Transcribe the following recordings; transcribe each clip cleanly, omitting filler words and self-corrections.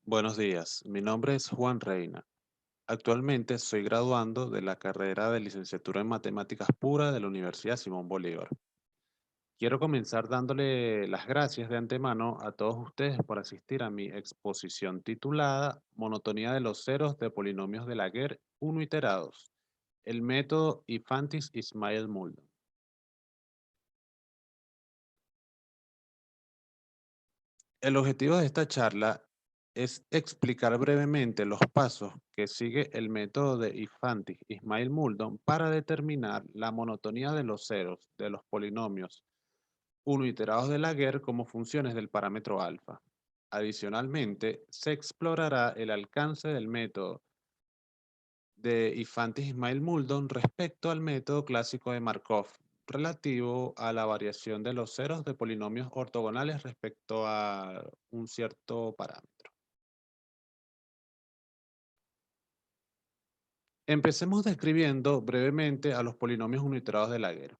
Buenos días, mi nombre es Juan Reina. Actualmente soy graduando de la carrera de licenciatura en Matemáticas Puras de la Universidad Simón Bolívar. Quiero comenzar dándole las gracias de antemano a todos ustedes por asistir a mi exposición titulada Monotonía de los ceros de polinomios de Laguerre iterados, el método Ifantis-Ismail-Mulder. El objetivo de esta charla es explicar brevemente los pasos que sigue el método de Ifantis-Ismail-Mulder para determinar la monotonía de los ceros de los polinomios iterados de Laguerre como funciones del parámetro alfa. Adicionalmente, se explorará el alcance del método de Ifantis-Ismail-Mulder respecto al método clásico de Markov, relativo a la variación de los ceros de polinomios ortogonales respecto a un cierto parámetro. Empecemos describiendo brevemente a los polinomios uniterados de Laguerre.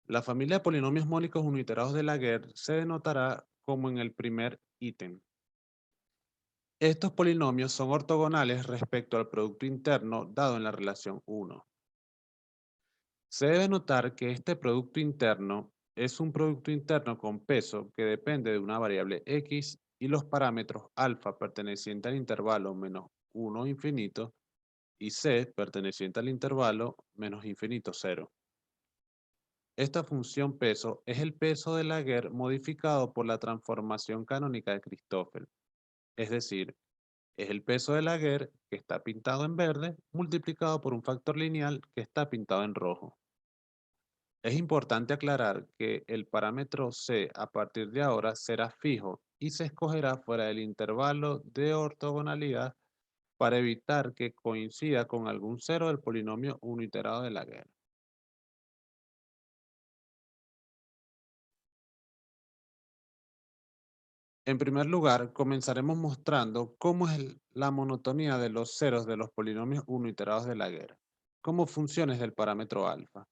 La familia de polinomios mónicos uniterados de Laguerre se denotará como en el primer ítem. Estos polinomios son ortogonales respecto al producto interno dado en la relación 1. Se debe notar que este producto interno es un producto interno con peso que depende de una variable x y los parámetros alfa perteneciente al intervalo menos 1 infinito y c perteneciente al intervalo menos infinito 0. Esta función peso es el peso de Laguerre modificado por la transformación canónica de Christoffel, es decir, es el peso de Laguerre que está pintado en verde multiplicado por un factor lineal que está pintado en rojo. Es importante aclarar que el parámetro c a partir de ahora será fijo y se escogerá fuera del intervalo de ortogonalidad para evitar que coincida con algún cero del polinomio uniterado de Laguerre. En primer lugar, comenzaremos mostrando cómo es la monotonía de los ceros de los polinomios uniterados de Laguerre, como funciones del parámetro alfa,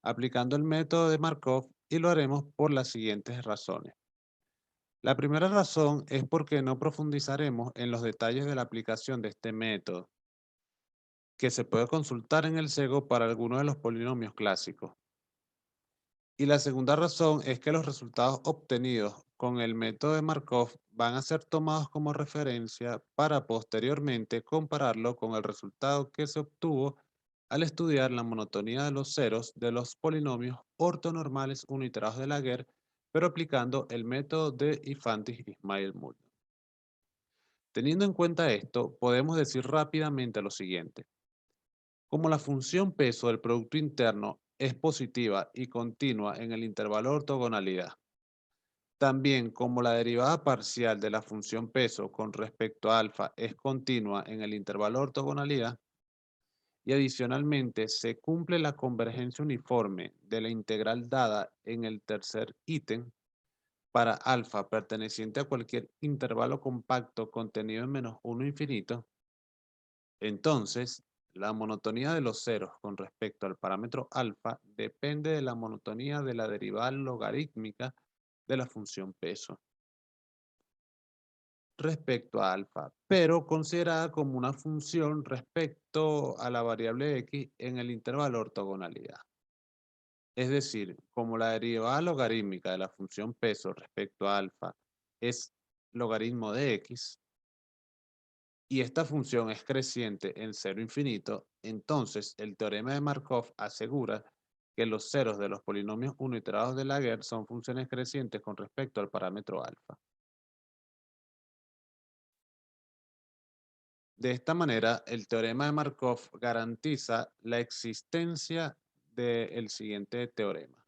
aplicando el método de Markov, y lo haremos por las siguientes razones. La primera razón es porque no profundizaremos en los detalles de la aplicación de este método, que se puede consultar en el CEGO para algunos de los polinomios clásicos. Y la segunda razón es que los resultados obtenidos con el método de Markov van a ser tomados como referencia para posteriormente compararlo con el resultado que se obtuvo al estudiar la monotonía de los ceros de los polinomios ortonormales uniterados de Laguerre, pero aplicando el método de Ifantis-Ismail-Mulder. Teniendo en cuenta esto, podemos decir rápidamente lo siguiente. Como la función peso del producto interno es positiva y continua en el intervalo de ortogonalidad, también como la derivada parcial de la función peso con respecto a alfa es continua en el intervalo de ortogonalidad, y adicionalmente se cumple la convergencia uniforme de la integral dada en el tercer ítem para alfa perteneciente a cualquier intervalo compacto contenido en menos 1 infinito, entonces, la monotonía de los ceros con respecto al parámetro alfa depende de la monotonía de la derivada logarítmica de la función peso respecto a alfa, pero considerada como una función respecto a la variable x en el intervalo de ortogonalidad. Es decir, como la derivada logarítmica de la función peso respecto a alfa es logaritmo de x, y esta función es creciente en cero infinito, entonces el teorema de Markov asegura que los ceros de los polinomios uniterados de Laguerre son funciones crecientes con respecto al parámetro alfa. De esta manera, el teorema de Markov garantiza la existencia del siguiente teorema.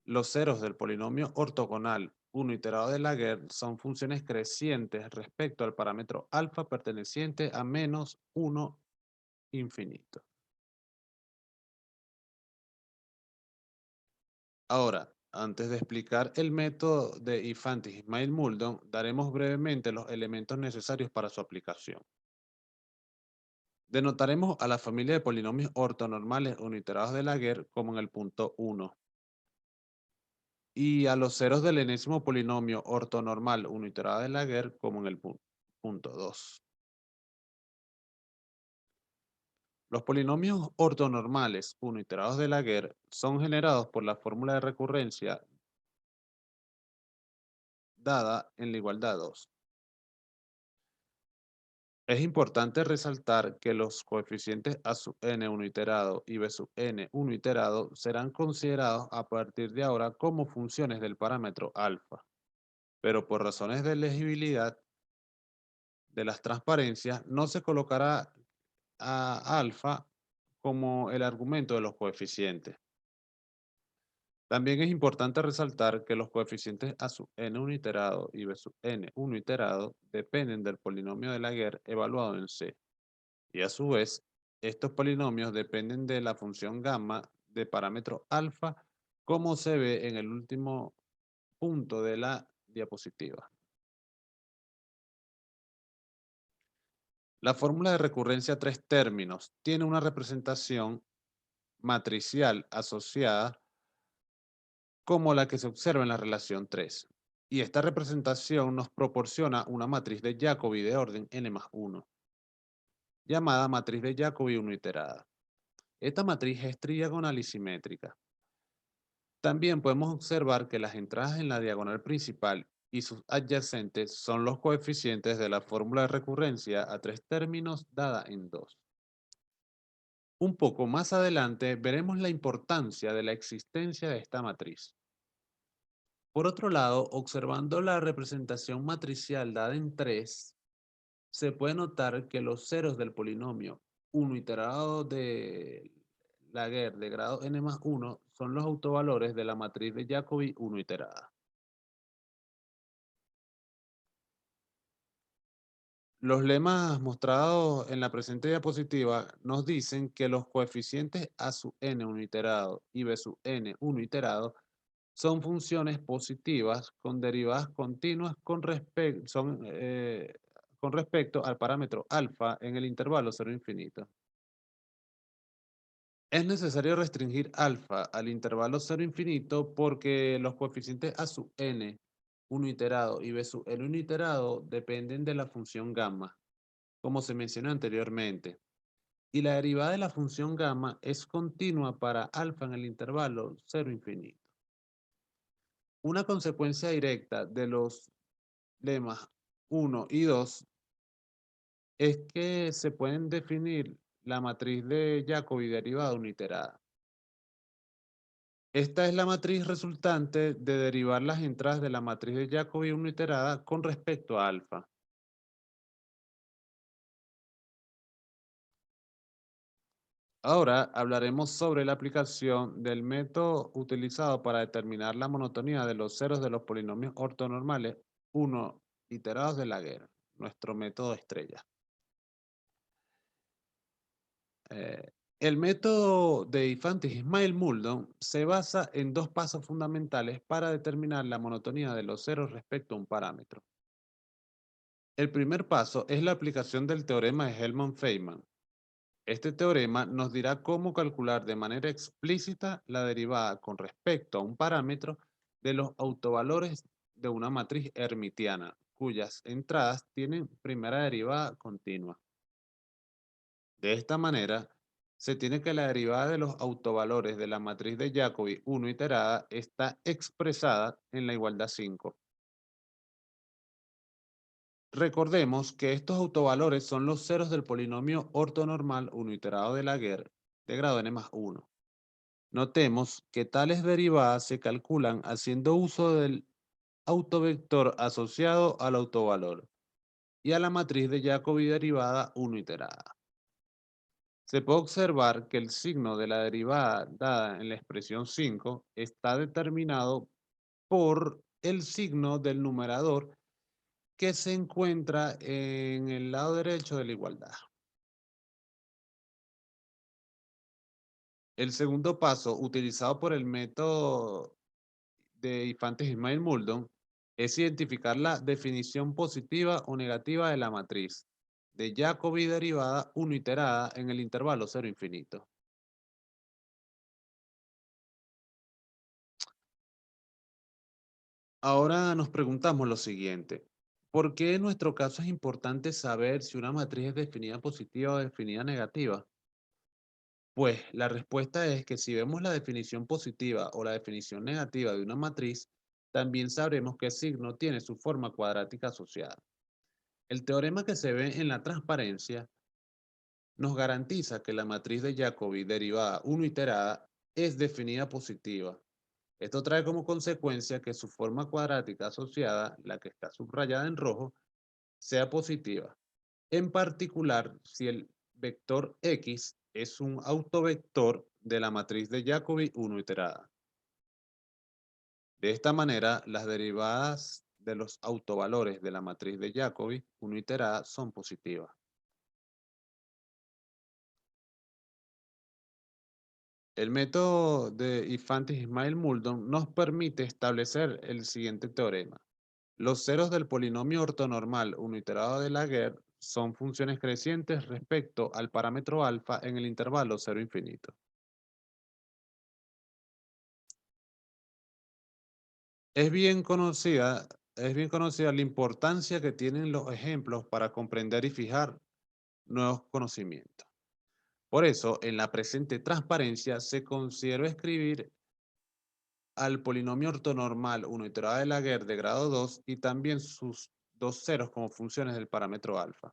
Los ceros del polinomio ortogonal iterado de Laguerre son funciones crecientes respecto al parámetro alfa perteneciente a menos 1 infinito. Ahora, antes de explicar el método de Ifantis-Ismail-Mulder, daremos brevemente los elementos necesarios para su aplicación. Denotaremos a la familia de polinomios ortonormales uniterados de Laguerre como en el punto 1. y a los ceros del enésimo polinomio ortonormal uniterado de Laguerre como en el punto 2. Los polinomios ortonormales uniterados de Laguerre son generados por la fórmula de recurrencia dada en la igualdad 2. Es importante resaltar que los coeficientes a sub n uniterado y b sub n uniterado serán considerados a partir de ahora como funciones del parámetro alfa, pero por razones de legibilidad de las transparencias no se colocará a alfa como el argumento de los coeficientes. También es importante resaltar que los coeficientes a sub n uniterado y b sub n uniterado dependen del polinomio de Laguerre evaluado en C. Y a su vez, estos polinomios dependen de la función gamma de parámetro alfa, como se ve en el último punto de la diapositiva. La fórmula de recurrencia a tres términos tiene una representación matricial asociada como la que se observa en la relación 3. Y esta representación nos proporciona una matriz de Jacobi de orden n más 1, llamada matriz de Jacobi uniterada. Esta matriz es tridiagonal y simétrica. También podemos observar que las entradas en la diagonal principal y sus adyacentes son los coeficientes de la fórmula de recurrencia a tres términos dada en 2. Un poco más adelante veremos la importancia de la existencia de esta matriz. Por otro lado, observando la representación matricial dada en 3, se puede notar que los ceros del polinomio 1 iterado de Laguerre de grado n más 1 son los autovalores de la matriz de Jacobi 1 iterada. Los lemas mostrados en la presente diapositiva nos dicen que los coeficientes a sub n uniterado y b sub n uniterado son funciones positivas con derivadas continuas con respecto al parámetro alfa en el intervalo 0 infinito. Es necesario restringir alfa al intervalo 0 infinito porque los coeficientes a sub n, 1 iterado y b sub n uniterado dependen de la función gamma, como se mencionó anteriormente. Y la derivada de la función gamma es continua para alfa en el intervalo 0 infinito. Una consecuencia directa de los lemas 1 y 2 es que se pueden definir la matriz de Jacobi derivada uniterada. Esta es la matriz resultante de derivar las entradas de la matriz de Jacobi uniterada con respecto a alfa. Ahora hablaremos sobre la aplicación del método utilizado para determinar la monotonía de los ceros de los polinomios ortonormales 1 iterados de Laguerre, nuestro método estrella. El método de Infantis Ismail-Mulldon se basa en dos pasos fundamentales para determinar la monotonía de los ceros respecto a un parámetro. El primer paso es la aplicación del teorema de Hellman-Feynman. Este teorema nos dirá cómo calcular de manera explícita la derivada con respecto a un parámetro de los autovalores de una matriz hermitiana, cuyas entradas tienen primera derivada continua. De esta manera, se tiene que la derivada de los autovalores de la matriz de Jacobi 1 iterada está expresada en la igualdad 5. Recordemos que estos autovalores son los ceros del polinomio ortonormal 1 iterado de Laguerre de grado n más 1. Notemos que tales derivadas se calculan haciendo uso del autovector asociado al autovalor y a la matriz de Jacobi derivada 1 iterada. Se puede observar que el signo de la derivada dada en la expresión 5 está determinado por el signo del numerador que se encuentra en el lado derecho de la igualdad. El segundo paso, utilizado por el método de Infantis Ismail-Mulldon, es identificar la definición positiva o negativa de la matriz de Jacobi derivada 1 iterada en el intervalo 0 infinito. Ahora nos preguntamos lo siguiente. ¿Por qué en nuestro caso es importante saber si una matriz es definida positiva o definida negativa? Pues la respuesta es que si vemos la definición positiva o la definición negativa de una matriz, también sabremos qué signo tiene su forma cuadrática asociada. El teorema que se ve en la transparencia nos garantiza que la matriz de Jacobi derivada 1 iterada es definida positiva. Esto trae como consecuencia que su forma cuadrática asociada, la que está subrayada en rojo, sea positiva. En particular, si el vector X es un autovector de la matriz de Jacobi 1 iterada. De esta manera, las derivadas de los autovalores de la matriz de Jacobi 1 iterada son positivas. El método de Ifantis-Ismail-Mulldon nos permite establecer el siguiente teorema. Los ceros del polinomio ortonormal uniterado de Laguerre son funciones crecientes respecto al parámetro alfa en el intervalo cero infinito. Es bien conocida, es bien conocida la importancia que tienen los ejemplos para comprender y fijar nuevos conocimientos. Por eso, en la presente transparencia se considera escribir al polinomio ortonormal uniterado de Laguerre de grado 2 y también sus dos ceros como funciones del parámetro alfa.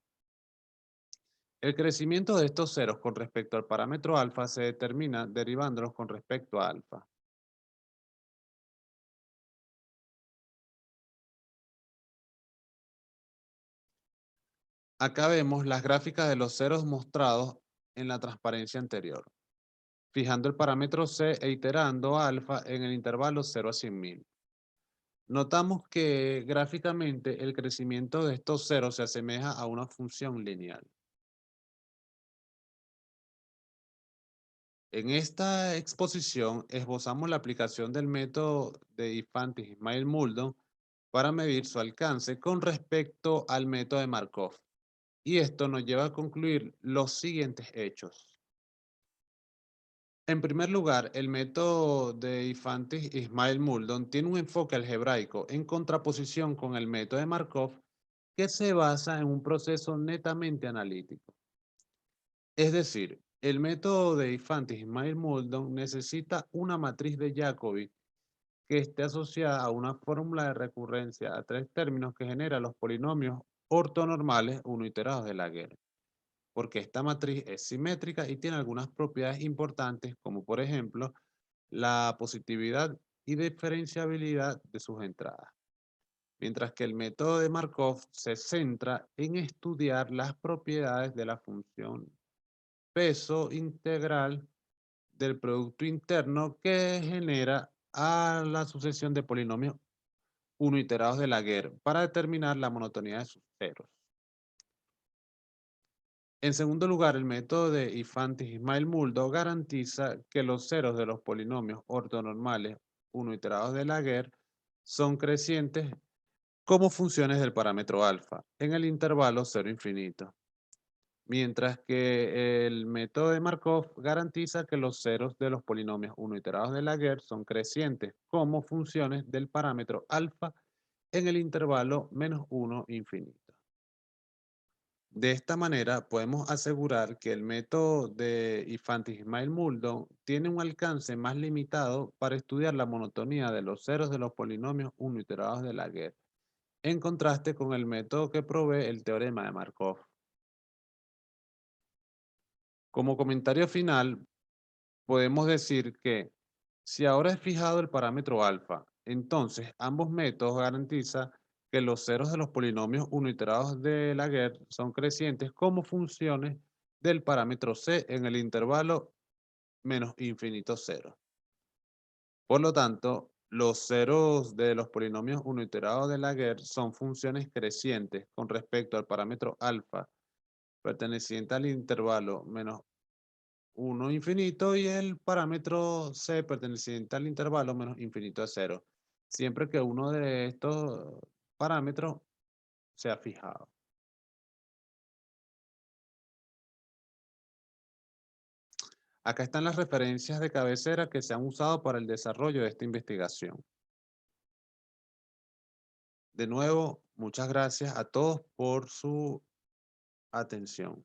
El crecimiento de estos ceros con respecto al parámetro alfa se determina derivándolos con respecto a alfa. Acá vemos las gráficas de los ceros mostrados en la transparencia anterior, fijando el parámetro c e iterando alfa en el intervalo 0 a 100.000. Notamos que gráficamente el crecimiento de estos ceros se asemeja a una función lineal. En esta exposición esbozamos la aplicación del método de Ifantis-Ismail-Mulldon para medir su alcance con respecto al método de Markov. Y esto nos lleva a concluir los siguientes hechos. En primer lugar, el método de Ifantis-Ismail-Mulldon tiene un enfoque algebraico en contraposición con el método de Markov que se basa en un proceso netamente analítico. Es decir, el método de Ifantis-Ismail-Mulldon necesita una matriz de Jacobi que esté asociada a una fórmula de recurrencia a tres términos que genera los polinomios ortonormales uniterados de Laguerre, porque esta matriz es simétrica y tiene algunas propiedades importantes, como por ejemplo la positividad y diferenciabilidad de sus entradas, mientras que el método de Markov se centra en estudiar las propiedades de la función peso integral del producto interno que genera a la sucesión de polinomios uniterados de Laguerre para determinar la monotonía de sus ceros. En segundo lugar, el método de Ifantis-Ismail-Mulldon garantiza que los ceros de los polinomios ortonormales uniterados de Laguerre son crecientes como funciones del parámetro alfa en el intervalo cero infinito, mientras que el método de Markov garantiza que los ceros de los polinomios uniterados de Laguerre son crecientes como funciones del parámetro alfa en el intervalo -1 infinito. De esta manera, podemos asegurar que el método de Ifantis-Ismail-Mulldon tiene un alcance más limitado para estudiar la monotonía de los ceros de los polinomios uniterados de Laguerre, en contraste con el método que provee el teorema de Markov. Como comentario final, podemos decir que si ahora es fijado el parámetro alfa, entonces ambos métodos garantizan que los ceros de los polinomios uniterados de Laguerre son crecientes como funciones del parámetro c en el intervalo menos infinito cero. Por lo tanto, los ceros de los polinomios uniterados de Laguerre son funciones crecientes con respecto al parámetro alfa perteneciente al intervalo menos 1 infinito y el parámetro c perteneciente al intervalo menos infinito a cero, siempre que uno de estos parámetros sea fijado. Acá están las referencias de cabecera que se han usado para el desarrollo de esta investigación. De nuevo, muchas gracias a todos por su atención.